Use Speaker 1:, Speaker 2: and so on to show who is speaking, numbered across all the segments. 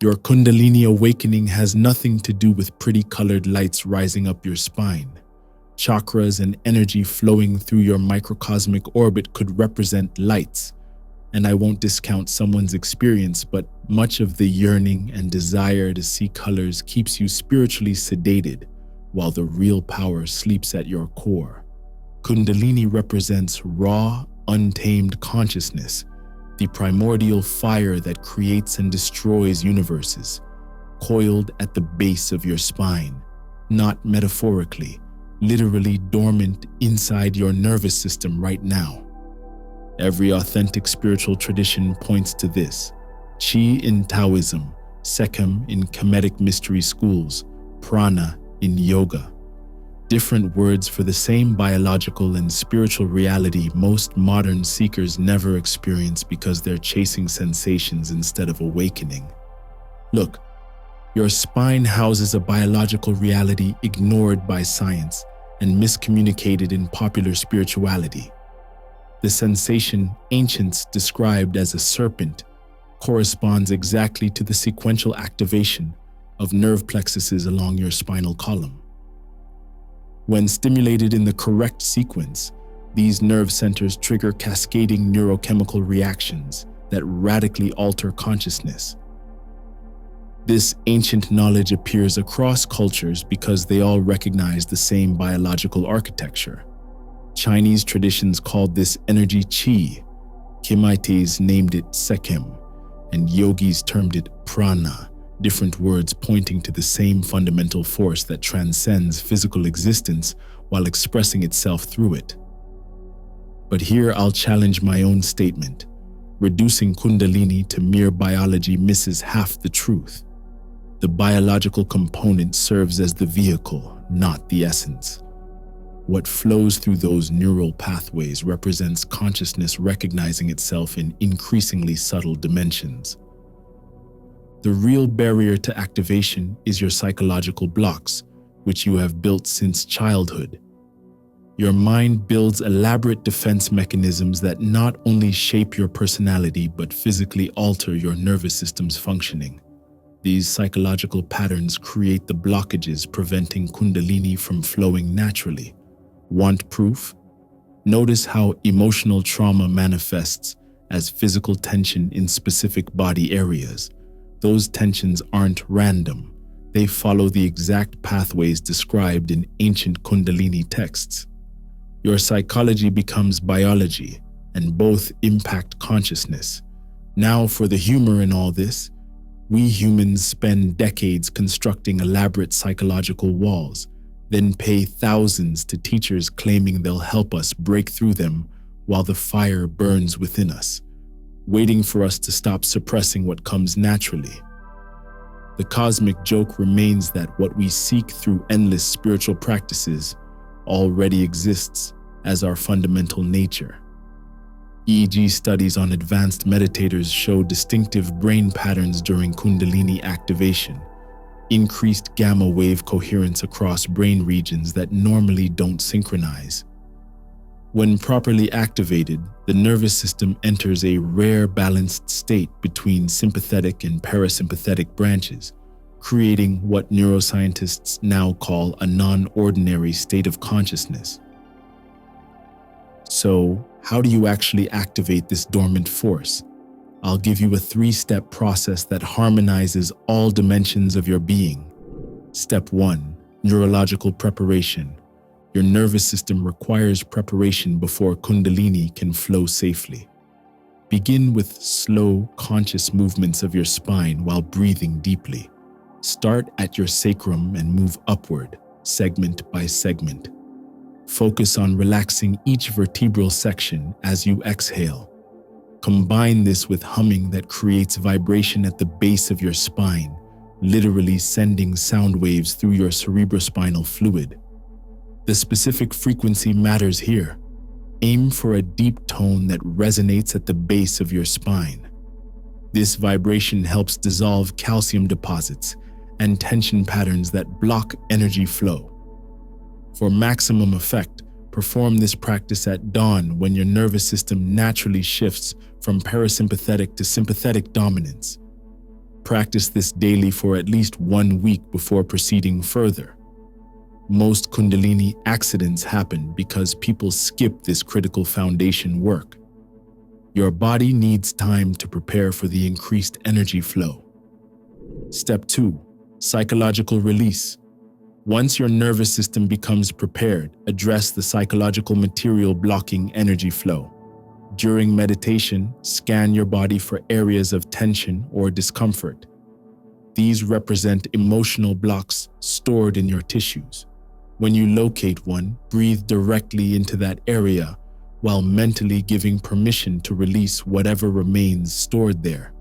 Speaker 1: Your Kundalini awakening has nothing to do with pretty colored lights rising up your spine. Chakras and energy flowing through your microcosmic orbit could represent lights, and I won't discount someone's experience, but much of the yearning and desire to see colors keeps you spiritually sedated, while the real power sleeps at your core. Kundalini represents raw, untamed consciousness, the primordial fire that creates and destroys universes, coiled at the base of your spine, not metaphorically, literally dormant inside your nervous system right now. Every authentic spiritual tradition points to this. Qi in Taoism, sekhem in Kemetic mystery schools, prana in yoga. Different words for the same biological and spiritual reality most modern seekers never experience because they're chasing sensations instead of awakening. Look, your spine houses a biological reality ignored by science and miscommunicated in popular spirituality. The sensation ancients described as a serpent corresponds exactly to the sequential activation of nerve plexuses along your spinal column. When stimulated in the correct sequence, these nerve centers trigger cascading neurochemical reactions that radically alter consciousness. This ancient knowledge appears across cultures because they all recognize the same biological architecture. Chinese traditions called this energy qi, Kemites named it sekhem, and yogis termed it prana, different words pointing to the same fundamental force that transcends physical existence while expressing itself through it. But here I'll challenge my own statement. Reducing Kundalini to mere biology misses half the truth. The biological component serves as the vehicle, not the essence. What flows through those neural pathways represents consciousness recognizing itself in increasingly subtle dimensions. The real barrier to activation is your psychological blocks, which you have built since childhood. Your mind builds elaborate defense mechanisms that not only shape your personality but physically alter your nervous system's functioning. These psychological patterns create the blockages preventing Kundalini from flowing naturally. Want proof? Notice how emotional trauma manifests as physical tension in specific body areas. Those tensions aren't random. They follow the exact pathways described in ancient Kundalini texts. Your psychology becomes biology, and both impact consciousness. Now, for the humor in all this, we humans spend decades constructing elaborate psychological walls, then pay thousands to teachers claiming they'll help us break through them while the fire burns within us, waiting for us to stop suppressing what comes naturally. The cosmic joke remains that what we seek through endless spiritual practices already exists as our fundamental nature. EEG studies on advanced meditators show distinctive brain patterns during Kundalini activation, increased gamma wave coherence across brain regions that normally don't synchronize. When properly activated, the nervous system enters a rare balanced state between sympathetic and parasympathetic branches, creating what neuroscientists now call a non-ordinary state of consciousness. So, how do you actually activate this dormant force? I'll give you a 3-step process that harmonizes all dimensions of your being. Step 1. Neurological preparation. Your nervous system requires preparation before Kundalini can flow safely. Begin with slow, conscious movements of your spine while breathing deeply. Start at your sacrum and move upward, segment by segment. Focus on relaxing each vertebral section as you exhale. Combine this with humming that creates vibration at the base of your spine, literally sending sound waves through your cerebrospinal fluid. The specific frequency matters here. Aim for a deep tone that resonates at the base of your spine. This vibration helps dissolve calcium deposits and tension patterns that block energy flow. For maximum effect, perform this practice at dawn when your nervous system naturally shifts from parasympathetic to sympathetic dominance. practice this daily for at least 1 week before proceeding further. Most Kundalini accidents happen because people skip this critical foundation work. Your body needs time to prepare for the increased energy flow. Step 2. Psychological release. Once your nervous system becomes prepared, address the psychological material blocking energy flow. During meditation, scan your body for areas of tension or discomfort. These represent emotional blocks stored in your tissues. When you locate one, breathe directly into that area while mentally giving permission to release whatever remains stored there.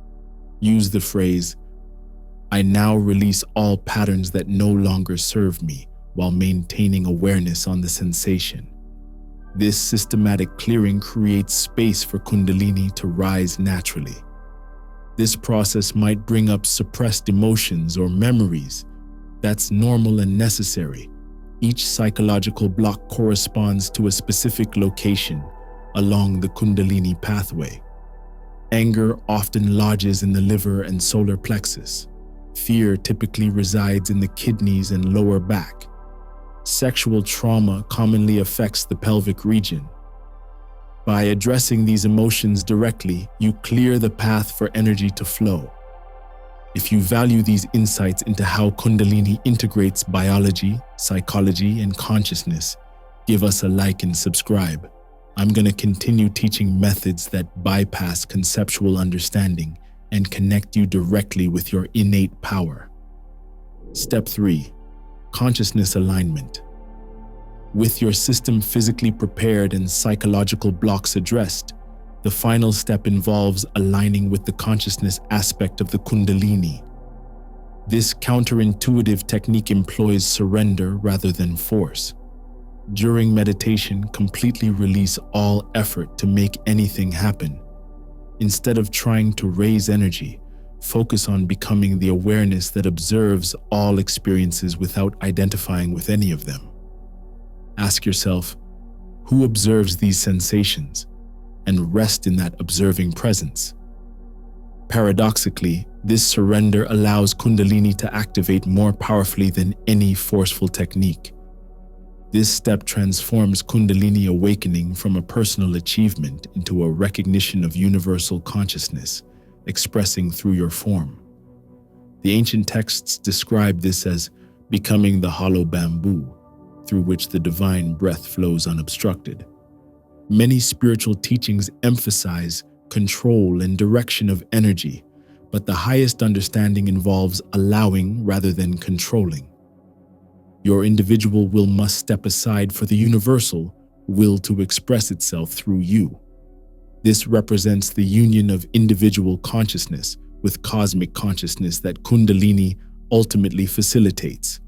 Speaker 1: Use the phrase, "I now release all patterns that no longer serve me," while maintaining awareness on the sensation. This systematic clearing creates space for Kundalini to rise naturally. This process might bring up suppressed emotions or memories. That's normal and necessary. Each psychological block corresponds to a specific location along the Kundalini pathway. Anger often lodges in the liver and solar plexus. Fear typically resides in the kidneys and lower back. Sexual trauma commonly affects the pelvic region. By addressing these emotions directly, you clear the path for energy to flow. If you value these insights into how Kundalini integrates biology, psychology, and consciousness, give us a like and subscribe. I'm going to continue teaching methods that bypass conceptual understanding and connect you directly with your innate power. Step 3. Consciousness alignment. With your system physically prepared and psychological blocks addressed, the final step involves aligning with the consciousness aspect of the Kundalini. This counterintuitive technique employs surrender rather than force. During meditation, completely release all effort to make anything happen. Instead of trying to raise energy, focus on becoming the awareness that observes all experiences without identifying with any of them. Ask yourself, who observes these sensations? And rest in that observing presence. Paradoxically, this surrender allows Kundalini to activate more powerfully than any forceful technique. This step transforms Kundalini awakening from a personal achievement into a recognition of universal consciousness, expressing through your form. The ancient texts describe this as becoming the hollow bamboo, through which the divine breath flows unobstructed. Many spiritual teachings emphasize control and direction of energy, but the highest understanding involves allowing rather than controlling. Your individual will must step aside for the universal will to express itself through you. This represents the union of individual consciousness with cosmic consciousness that Kundalini ultimately facilitates.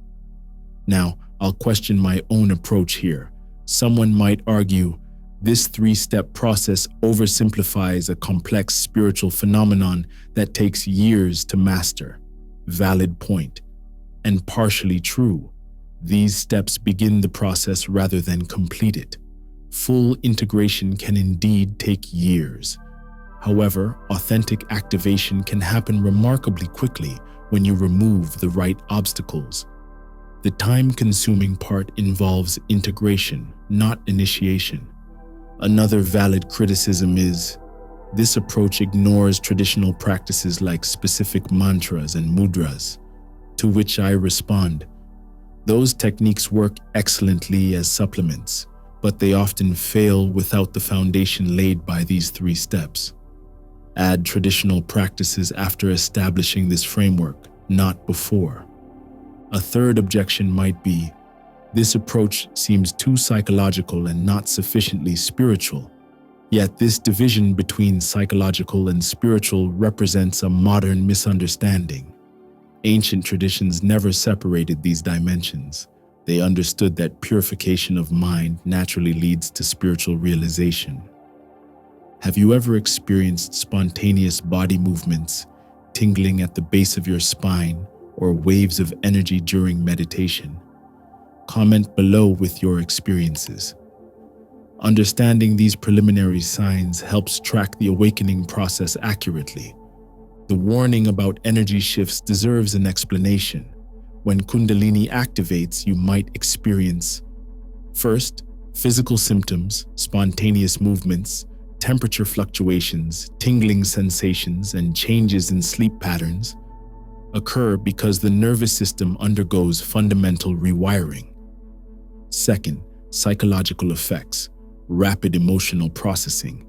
Speaker 1: Now, I'll question my own approach here. Someone might argue, this 3-step process oversimplifies a complex spiritual phenomenon that takes years to master. Valid point. And partially true. These steps begin the process rather than complete it. Full integration can indeed take years. However, authentic activation can happen remarkably quickly when you remove the right obstacles. The time-consuming part involves integration, not initiation. Another valid criticism is, this approach ignores traditional practices like specific mantras and mudras, to which I respond, those techniques work excellently as supplements, but they often fail without the foundation laid by these 3 steps. Add traditional practices after establishing this framework, not before. A third objection might be, this approach seems too psychological and not sufficiently spiritual. Yet this division between psychological and spiritual represents a modern misunderstanding. Ancient traditions never separated these dimensions. They understood that purification of mind naturally leads to spiritual realization. Have you ever experienced spontaneous body movements, tingling at the base of your spine, or waves of energy during meditation? Comment below with your experiences. Understanding these preliminary signs helps track the awakening process accurately. The warning about energy shifts deserves an explanation. When Kundalini activates, you might experience: first, physical symptoms, spontaneous movements, temperature fluctuations, tingling sensations, and changes in sleep patterns occur because the nervous system undergoes fundamental rewiring. Second, psychological effects, rapid emotional processing,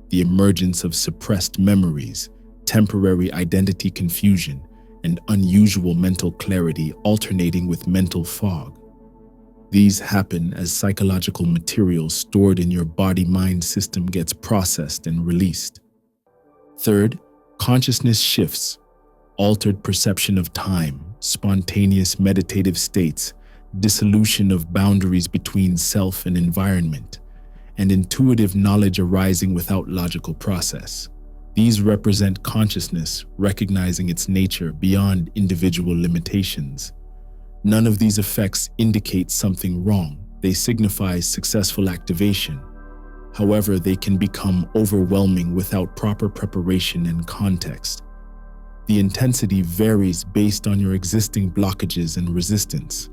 Speaker 1: the emergence of suppressed memories, temporary identity confusion, and unusual mental clarity alternating with mental fog. These happen as psychological material stored in your body-mind system gets processed and released. Third, consciousness shifts, altered perception of time, spontaneous meditative states, dissolution of boundaries between self and environment, and intuitive knowledge arising without logical process. These represent consciousness recognizing its nature beyond individual limitations. None of these effects indicate something wrong. They signify successful activation. However, they can become overwhelming without proper preparation and context. The intensity varies based on your existing blockages and resistance.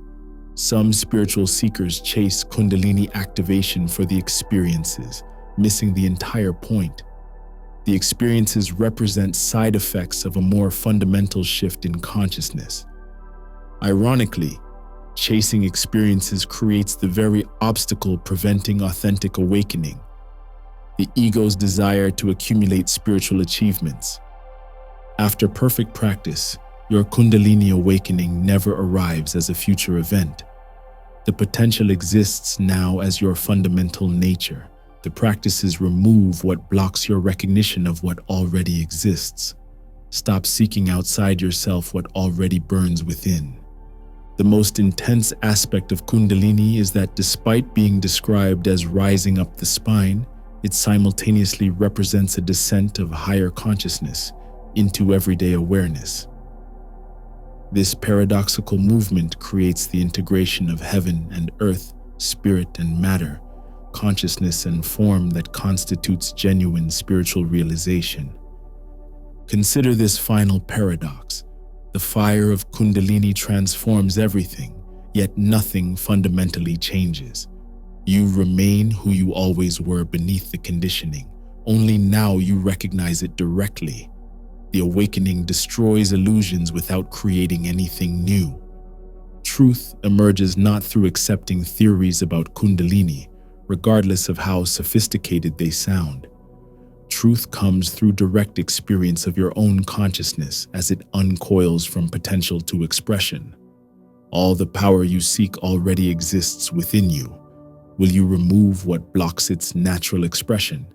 Speaker 1: Some spiritual seekers chase Kundalini activation for the experiences, missing the entire point. The experiences represent side effects of a more fundamental shift in consciousness. Ironically, chasing experiences creates the very obstacle preventing authentic awakening: the ego's desire to accumulate spiritual achievements. After perfect practice, your Kundalini awakening never arrives as a future event. The potential exists now as your fundamental nature. The practices remove what blocks your recognition of what already exists. Stop seeking outside yourself what already burns within. The most intense aspect of Kundalini is that despite being described as rising up the spine, it simultaneously represents a descent of higher consciousness into everyday awareness. This paradoxical movement creates the integration of heaven and earth, spirit and matter, consciousness and form that constitutes genuine spiritual realization. Consider this final paradox. The fire of Kundalini transforms everything, yet nothing fundamentally changes. You remain who you always were beneath the conditioning. Only now you recognize it directly. The awakening destroys illusions without creating anything new. Truth emerges not through accepting theories about Kundalini, regardless of how sophisticated they sound. Truth comes through direct experience of your own consciousness as it uncoils from potential to expression. All the power you seek already exists within you. Will you remove what blocks its natural expression?